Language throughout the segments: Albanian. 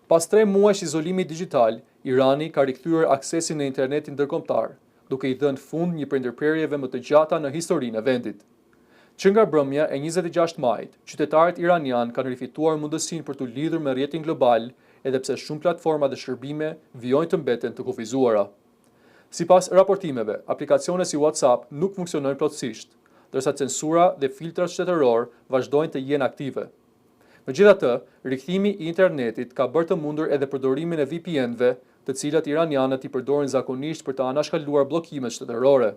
Pas 3 muajsh izolimi digital, Irani ka rikthyer aksesin në internetin ndërkombëtar, duke i dhënë fund një prej ndërprerjeve më të gjata në historinë e vendit. Që nga mbrëmja e 26 majit, qytetarët iranian kanë rifituar mundësinë për të lidhur me rrjetin global, edhe pse shumë platforma dhe shërbime vijojnë të mbeten të kufizuara. Sipas raportimeve, aplikacione si WhatsApp nuk funksionojnë plotësisht, ndërsa censura dhe filtrat shtetëror vazhdojnë të jenë aktive. Megjithatë, rikthimi i internetit ka bërë të mundur edhe përdorimin e VPN-ve, të cilat iranianët i përdorin zakonisht për të anashkaluar bllokimet shtetërore.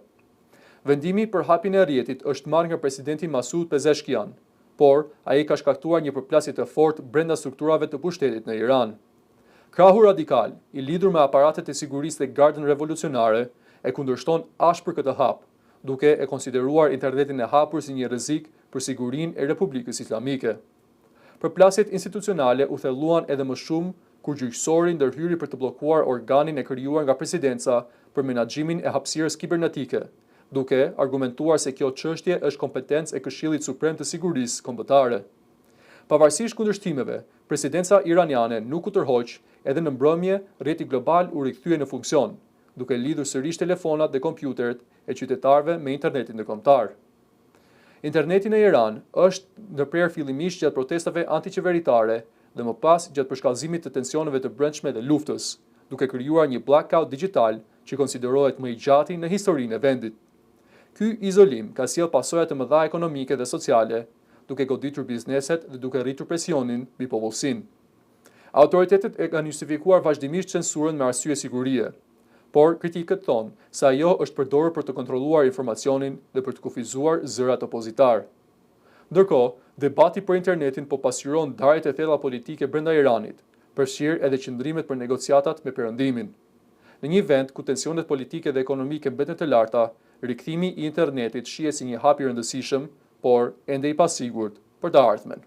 Vendimi për hapjen e rrjetit është marrë nga presidenti Masud Pezeshkian, por ai ka shkaktuar një përplasje të fortë brenda strukturave të pushtetit në Iran. Krahu radikal, i lidhur me aparatet e sigurisë dhe gardën revolucionare, e kundërshton ashpër këtë hap, duke e konsideruar internetin e hapur si një rrezik për sigurinë e Republikës Islamike. Përplasjet institucionale u thelluan edhe më shumë kur gjyqësori ndërhyri për të bllokuar organin e krijuar nga presidenca për menaxhimin e hapësirës kibernetike, duke argumentuar se kjo çështje është kompetencë e Këshillit Suprem të Sigurisë Kombëtare. Pavarësisht kundërshtimeve, presidenca iraniane nuk u tërhoq, edhe në mbrëmje rrjeti global u rikthye në funksion, duke lidhur sërish telefonat dhe kompjuteret e qytetarëve me internetin ndërkombëtar. Interneti në Iran është ndërprer fillimisht gjatë protestave antiqeveritare dhe më pas gjatë përshkallëzimit të tensioneve të brendshme dhe luftës, duke krijuar një blackout digital që konsiderohet më i gjati në historinë e vendit. Ky izolim ka sjellë pasoja të mëdha ekonomike dhe sociale, duke goditur bizneset dhe duke rritur presionin mbi popullsinë. Autoritetet e kanë justifikuar vazhdimisht censurën me arsye sigurie, por kritikët thonë se ajo është përdorur për të kontrolluar informacionin dhe për të kufizuar zërat opozitar. Ndërkohë, debati për internetin po pasqyron ndarjet e thella politike brenda Iranit, përfshirë edhe qëndrimet për negociatat me Perëndimin. Në një vend ku tensionet politike dhe ekonomike mbeten të larta, rikthimi i internetit shihet si një hap i rëndësishëm, por ende i pasigurt për të ardhmen.